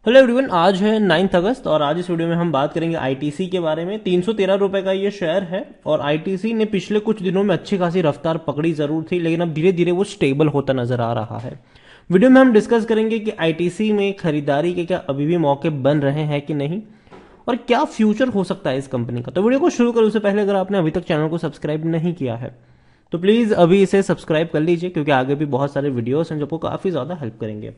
Hello everyone, आज है 9 अगस्त और आज इस वीडियो में हम बात करेंगे आईटीसी के बारे में। 313 रुपए का ये शेयर है और आईटीसी ने पिछले कुछ दिनों में अच्छी खासी रफ्तार पकड़ी जरूर थी, लेकिन अब धीरे धीरे वो स्टेबल होता नजर आ रहा है। वीडियो में हम डिस्कस करेंगे कि आईटीसी में खरीदारी के क्या अभी भी मौके बन रहे हैं कि नहीं, और क्या फ्यूचर हो सकता है इस कंपनी का। तो वीडियो को शुरू करूं उससे पहले अगर आपने अभी तक चैनल को सब्सक्राइब नहीं किया है तो प्लीज अभी इसे सब्सक्राइब कर लीजिए, क्योंकि आगे भी बहुत सारे वीडियोस हैं जो आपको काफी ज्यादा हेल्प करेंगे।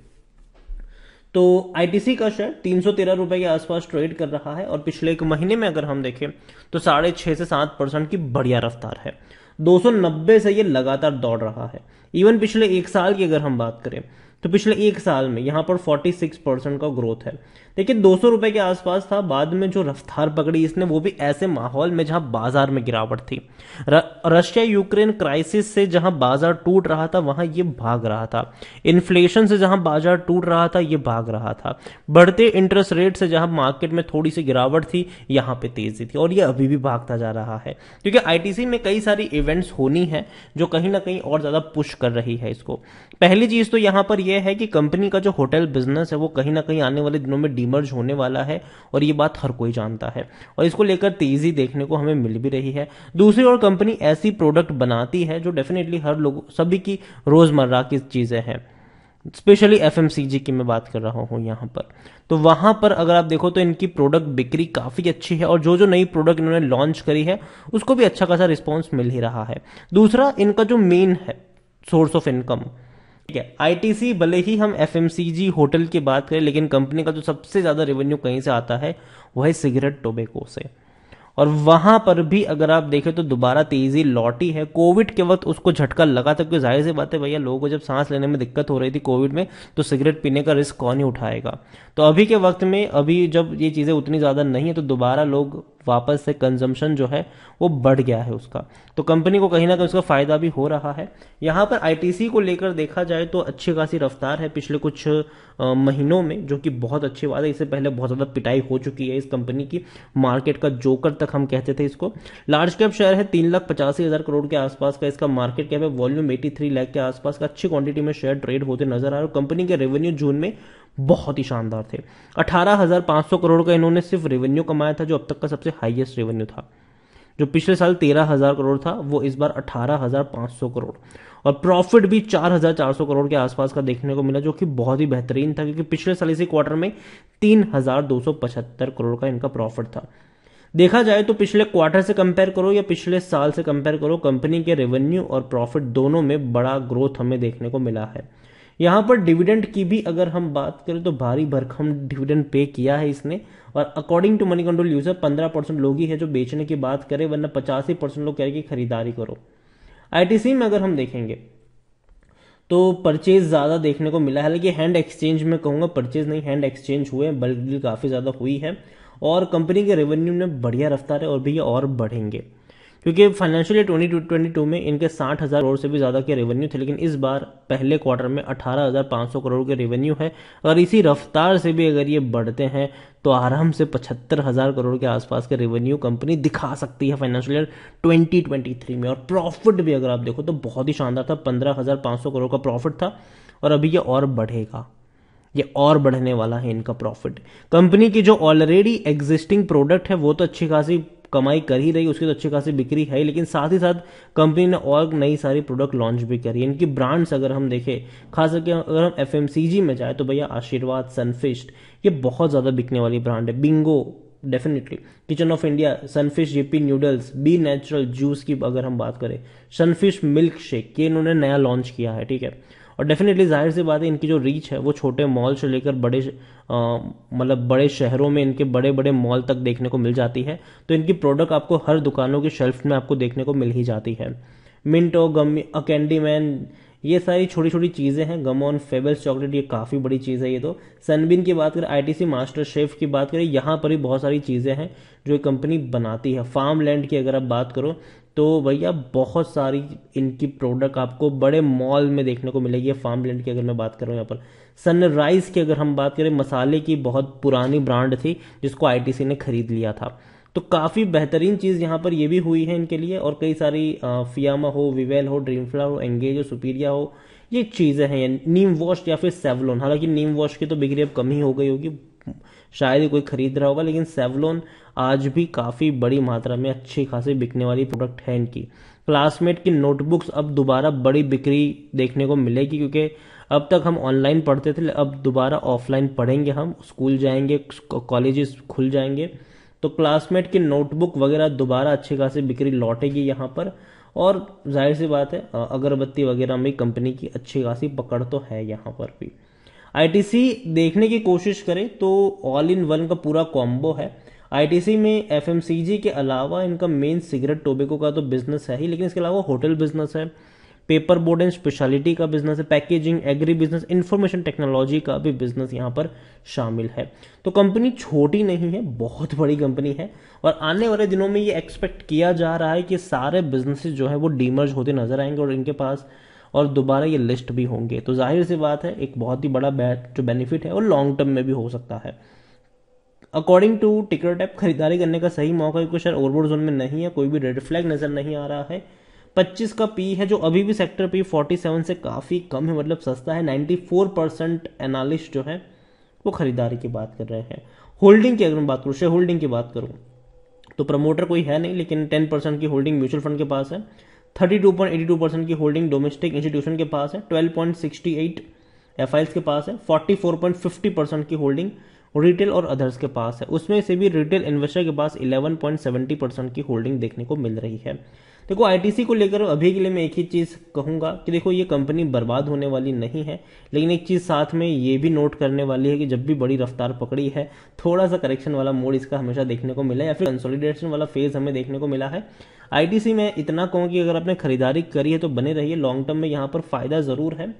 तो आईटीसी का शेयर 313 रुपए के आसपास ट्रेड कर रहा है और पिछले एक महीने में अगर हम देखें तो 6.5 से 7% की बढ़िया रफ्तार है। 290 से ये लगातार दौड़ रहा है। इवन पिछले एक साल की अगर हम बात करें तो पिछले एक साल में यहां पर 46% का ग्रोथ है। देखिए 200 रुपए के आसपास था, बाद में जो रफ्तार पकड़ी इसने वो भी ऐसे माहौल में जहां बाजार में गिरावट थी। रशिया यूक्रेन क्राइसिस से जहां बाजार टूट रहा था वहां ये भाग रहा था। इन्फ्लेशन से जहां बाजार टूट रहा था ये भाग रहा था। बढ़ते इंटरेस्ट रेट से जहां मार्केट में थोड़ी सी गिरावट थी यहां पे तेजी थी, और ये अभी भी भागता जा रहा है, क्योंकि आईटीसी में कई सारी इवेंट्स होनी है जो कहीं ना कहीं और ज्यादा पुश कर रही है इसको। पहली चीज तो यहां पर यह है कि कंपनी का जो होटल बिजनेस है वो कहीं ना कहीं आने वाले दिनों में डीमर्ज होने वाला है, और ये बात हर कोई जानता है और इसको लेकर तेजी देखने को हमें मिल भी रही है। दूसरी ओर कंपनी ऐसी प्रोडक्ट बनाती है जो डेफिनेटली हर लोग सभी की रोजमर्रा की चीजें हैं। स्पेशली एफएमसीजी की मैं बात कर रहा हूं यहां पर। तो वहां पर अगर आप देखो तो इनकी प्रोडक्ट बिक्री काफी अच्छी है और जो जो नई प्रोडक्ट इन्होंने लॉन्च करी है उसको भी अच्छा खासा रिस्पॉन्स मिल ही रहा है। दूसरा, इनका जो मेन है सोर्स ऑफ इनकम, ठीक है, आईटीसी भले ही हम एफएमसीजी होटल की बात करें, लेकिन कंपनी का जो सबसे ज्यादा रेवेन्यू कहीं से आता है वह है सिगरेट टोबैको से। और वहां पर भी अगर आप देखें तो दोबारा तेजी लौटी है। कोविड के वक्त उसको झटका लगा था, क्योंकि जाहिर सी बात है भैया, लोगों को जब सांस लेने में दिक्कत हो रही थी कोविड में तो सिगरेट पीने का रिस्क कौन ही उठाएगा। तो अभी के वक्त में, अभी जब ये चीजें उतनी ज्यादा नहीं है तो दोबारा लोग वापस से कंजम्पशन जो है वो बढ़ गया है उसका। तो कंपनी को कहीं ना कहीं उसका फायदा भी हो रहा है। यहां पर आईटीसी को लेकर देखा जाए तो अच्छी खासी रफ्तार है पिछले कुछ महीनों में, जो कि बहुत अच्छी बात है। इससे पहले बहुत ज्यादा पिटाई हो चुकी है इस कंपनी की, मार्केट का जोकर तक हम कहते थे इसको। लार्ज कैप शेयर है, 3,85,000 करोड़ के आसपास का इसका मार्केट कैप है। वॉल्यूम 83 लाख के आसपास का अच्छी क्वांटिटी में शेयर ट्रेड होते नजर आ रहे। कंपनी के रेवेन्यू जून में बहुत ही शानदार थे। 18,500 करोड़ का इन्होंने सिर्फ रेवेन्यू कमाया था, जो अब तक का सबसे हाईएस्ट रेवेन्यू था। जो पिछले साल 13,000 करोड़ था वो इस बार 18,500 करोड़, और प्रॉफिट भी 4,400 करोड़ के आसपास का देखने को मिला, जो कि बहुत ही बेहतरीन था, क्योंकि पिछले साल इसी क्वार्टर में 3,275 करोड़ का इनका प्रॉफिट था। देखा जाए तो पिछले क्वार्टर से कंपेयर करो या पिछले साल से कंपेयर करो, कंपनी के रेवेन्यू और प्रॉफिट दोनों में बड़ा ग्रोथ हमें देखने को मिला है। यहां पर डिविडेंड की भी अगर हम बात करें तो भारी भरकम डिविडेंड पे किया है इसने, और according to Moneycontrol user 15% लोग ही है जो बेचने की बात करें, वरना 85% लोग कह रहे कि खरीदारी करो। आईटीसी में अगर हम देखेंगे तो परचेज ज्यादा देखने को मिला है, हालांकि हैंड एक्सचेंज में कहूंगा, परचेज नहीं हैंड एक्सचेंज हुए, बल्क डील काफी ज्यादा हुई है, और कंपनी के रेवेन्यू में बढ़िया रफ्तार है और भी ये और बढ़ेंगे, क्योंकि फाइनेंशियल ईयर 2022 में इनके 60,000 करोड़ से भी ज्यादा के रेवेन्यू थे, लेकिन इस बार पहले क्वार्टर में 18,500 करोड़ के रेवेन्यू है। अगर इसी रफ्तार से भी अगर ये बढ़ते हैं तो आराम से 75,000 करोड़ के आसपास के रेवेन्यू कंपनी दिखा सकती है फाइनेंशियल ईयर 2023 में। और प्रॉफिट भी अगर आप देखो तो बहुत ही शानदार था, 15,500 करोड़ का प्रॉफिट था, और अभी ये और बढ़ेगा, ये और बढ़ने वाला है इनका प्रॉफिट। कंपनी की जो ऑलरेडी एग्जिस्टिंग प्रोडक्ट है वो तो अच्छी खासी कमाई कर ही रही, उसकी तो अच्छी खासी बिक्री है, लेकिन साथ ही साथ कंपनी ने और नई सारी प्रोडक्ट लॉन्च भी करी। इनकी ब्रांड्स अगर हम देखें, खास करके अगर हम एफएमसीजी में जाए तो भैया आशीर्वाद, सनफिस्ट, ये बहुत ज्यादा बिकने वाली ब्रांड है। Bingo definitely, Kitchen of India, Sunfeast Yippee noodles, B Natural juice की अगर हम बात करें, सनफिश मिल्क शेक, ये इन्होंने नया लॉन्च किया है, ठीक है। और डेफिनेटली जाहिर सी बात है इनकी जो रीच है वो छोटे मॉल से लेकर बड़े मतलब बड़े शहरों में इनके बड़े बड़े मॉल तक देखने को मिल जाती है। तो इनकी प्रोडक्ट आपको हर दुकानों की शेल्फ में आपको देखने को मिल ही जाती है। मिंटो, गम, कैंडी मैन, ये सारी छोटी छोटी चीजें हैं। गम ऑन, फेबल्स चॉकलेट, ये काफी बड़ी चीज है ये तो। सनबिन की बात करें, आईटीसी मास्टर शेफ की बात करें, यहां पर भी बहुत सारी चीजें हैं जो कंपनी बनाती है। फार्म लैंड की अगर आप बात करो तो भैया बहुत सारी इनकी प्रोडक्ट आपको बड़े मॉल में देखने को मिलेगी। फार्म लैंड की अगर मैं बात करूं यहाँ पर, सनराइज की अगर हम बात करें, मसाले की बहुत पुरानी ब्रांड थी जिसको आईटीसी ने खरीद लिया था। तो काफी बेहतरीन चीज यहाँ पर ये भी हुई है इनके लिए, और कई सारी फियामा हो, विवेल हो, ड्रीमफ्लावर हो, एंगेज हो, सुपीरिया हो, ये चीजें हैं। नीम वॉश या फिर सेवलॉन, हालांकि नीम वॉश की तो बिक्री अब कम ही हो गई होगी, शायद ही कोई खरीद रहा होगा, लेकिन सेवलॉन आज भी काफ़ी बड़ी मात्रा में अच्छी खासी बिकने वाली प्रोडक्ट है इनकी। क्लासमेट की नोटबुक्स अब दोबारा बड़ी बिक्री देखने को मिलेगी, क्योंकि अब तक हम ऑनलाइन पढ़ते थे, अब दोबारा ऑफलाइन पढ़ेंगे, हम स्कूल जाएंगे, कॉलेजेस खुल जाएंगे, तो क्लासमेट की नोटबुक वगैरह दोबारा अच्छी खासी बिक्री लौटेगी यहाँ पर। और जाहिर सी बात है अगरबत्ती वगैरह में कंपनी की अच्छी खासी पकड़ तो है यहाँ पर भी। आईटीसी देखने की कोशिश करें तो ऑल इन वन का पूरा कॉम्बो है। आईटीसी में एफएमसीजी के अलावा इनका मेन सिगरेट टोबैको का तो बिजनेस है ही, लेकिन इसके अलावा होटल बिजनेस है, पेपर बोर्ड एंड स्पेशलिटी का बिजनेस है, packaging, agri business, information technology का भी बिजनेस यहाँ पर शामिल है। तो कंपनी छोटी नहीं है, बहुत बड़ी कंपनी है, और आने वाले दिनों में ये एक्सपेक्ट किया जा रहा है कि सारे बिजनेसेस जो है वो डीमर्ज होते नजर आएंगे और इनके पास और दोबारा ये लिस्ट भी होंगे। तो जाहिर सी बात है एक बहुत ही बड़ा जो बेनिफिट है और लॉन्ग टर्म में भी हो सकता है। अकॉर्डिंग टू टिकर टैप खरीदारी करने का सही मौका क्योंकि शेयर ओवरबॉट जोन में नहीं है, कोई भी रेड फ्लैग नजर नहीं आ रहा है। 25 का पी है जो अभी भी सेक्टर पी 47 से काफी कम है, मतलब सस्ता है। 94% एनालिस्ट जो है वो खरीदारी की बात कर रहे हैं। होल्डिंग की अगर मैं बात करूं, शेयर होल्डिंग की बात करूं तो प्रमोटर कोई है नहीं, लेकिन 10% की होल्डिंग म्यूचुअल फंड के पास है, 32.82% की होल्डिंग डोमेस्टिक इंस्टीट्यूशन के पास है, 12.68 एफआईएल्स के पास है, 44.50% की होल्डिंग रिटेल और अदर्स के पास है। उसमें से भी रिटेल इन्वेस्टर के पास 11.70% की होल्डिंग देखने को मिल रही है। देखो आईटीसी को लेकर अभी के लिए मैं एक ही चीज कहूंगा कि देखो ये कंपनी बर्बाद होने वाली नहीं है, लेकिन एक चीज साथ में ये भी नोट करने वाली है कि जब भी बड़ी रफ्तार पकड़ी है थोड़ा सा करेक्शन वाला मोड इसका हमेशा देखने को मिला है, या फिर कंसोलिडेशन वाला फेज हमें देखने को मिला है। आईटीसी में इतना कहूँ कि अगर आपने खरीदारी करी है तो बने रहिए, लॉन्ग टर्म में यहाँ पर फायदा जरूर है।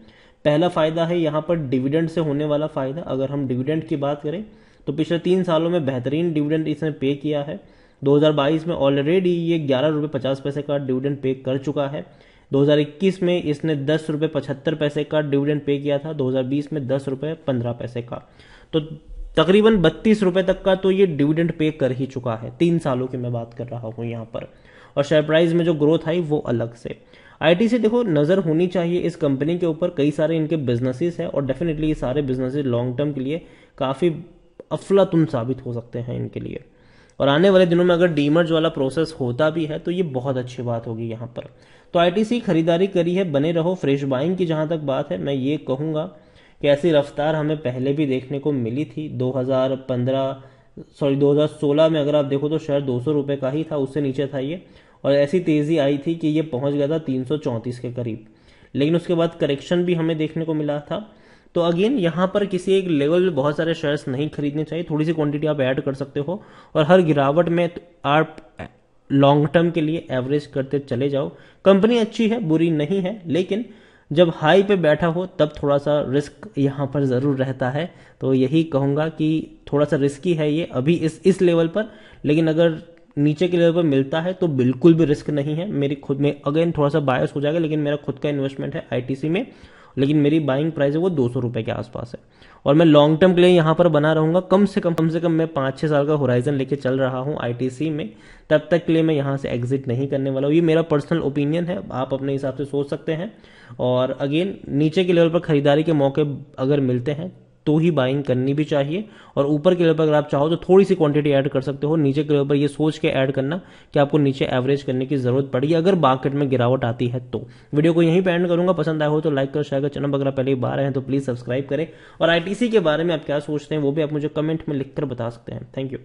पहला फायदा है यहाँ पर डिविडेंड से होने वाला फायदा। अगर हम डिविडेंड की बात करें तो पिछले 3 सालों में बेहतरीन डिविडेंड इसने पे किया है। 2022 में ऑलरेडी ये 11 रुपये 50 पैसे का डिविडेंड पे कर चुका है। 2021 में इसने 10 रुपये 75 पैसे का डिविडेंड पे किया था, 2020 में 10 रुपये 15 पैसे का, तो तकरीबन 32 रुपये तक का तो ये डिविडेंड पे कर ही चुका है। 3 सालों की मैं बात कर रहा हूँ यहाँ पर, और शेयर प्राइस में जो ग्रोथ आई वो अलग से। आईटीसी देखो नजर होनी चाहिए इस कंपनी के ऊपर, कई सारे इनके बिजनेसेस है और डेफिनेटली ये सारे बिजनेसेस लॉन्ग टर्म के लिए काफी अफलातुन साबित हो सकते हैं इनके लिए। और आने वाले दिनों में अगर डीमर्ज वाला प्रोसेस होता भी है तो ये बहुत अच्छी बात होगी यहाँ पर। तो आईटीसी खरीदारी करी है, बने रहो। फ्रेश बाइंग की जहां तक बात है, मैं ये कहूंगा कि ऐसी रफ्तार हमें पहले भी देखने को मिली थी। 2016 में अगर आप देखो तो शेयर 200 रुपये का ही था, उससे नीचे था ये, और ऐसी तेजी आई थी कि ये पहुंच गया था 334 के करीब, लेकिन उसके बाद करेक्शन भी हमें देखने को मिला था। तो अगेन यहाँ पर किसी एक लेवल पे बहुत सारे शेयर्स नहीं खरीदने चाहिए, थोड़ी सी क्वांटिटी आप ऐड कर सकते हो, और हर गिरावट में आप लॉन्ग टर्म के लिए एवरेज करते चले जाओ। कंपनी अच्छी है, बुरी नहीं है, लेकिन जब हाई पे बैठा हो तब थोड़ा सा रिस्क यहाँ पर जरूर रहता है। तो यही कहूंगा कि थोड़ा सा रिस्की है ये अभी इस लेवल पर, लेकिन अगर नीचे के लेवल पर मिलता है तो बिल्कुल भी रिस्क नहीं है। मेरी खुद में अगेन थोड़ा सा बायस हो जाएगा, लेकिन मेरा खुद का इन्वेस्टमेंट है आईटीसी में, लेकिन मेरी बाइंग प्राइस है वो 200 रुपए के आसपास है, और मैं लॉन्ग टर्म के लिए यहाँ पर बना रहूंगा। कम से कम मैं 5-6 साल का होराइजन लेके चल रहा हूँ आईटीसी में, तब तक के लिए मैं यहाँ से एग्जिट नहीं करने वाला हूँ। ये मेरा पर्सनल ओपिनियन है, आप अपने हिसाब से सोच सकते हैं। और अगेन नीचे के लेवल पर खरीदारी के मौके अगर मिलते हैं तो ही बाइंग करनी भी चाहिए, और ऊपर के लेवल पर अगर आप चाहो तो थोड़ी सी क्वांटिटी ऐड कर सकते हो। नीचे के लेवल पर ये सोच के ऐड करना कि आपको नीचे एवरेज करने की जरूरत पड़ेगी अगर मार्केट में गिरावट आती है तो। वीडियो को यहीं पे एंड करूंगा, पसंद आया हो तो लाइक कर, शेयर कर, चैनल अगर पहले बार आए हैं तो प्लीज सब्सक्राइब करें, और आईटीसी के बारे में आप क्या सोचते हैं वो भी आप मुझे कमेंट में लिखकर बता सकते हैं। Thank you.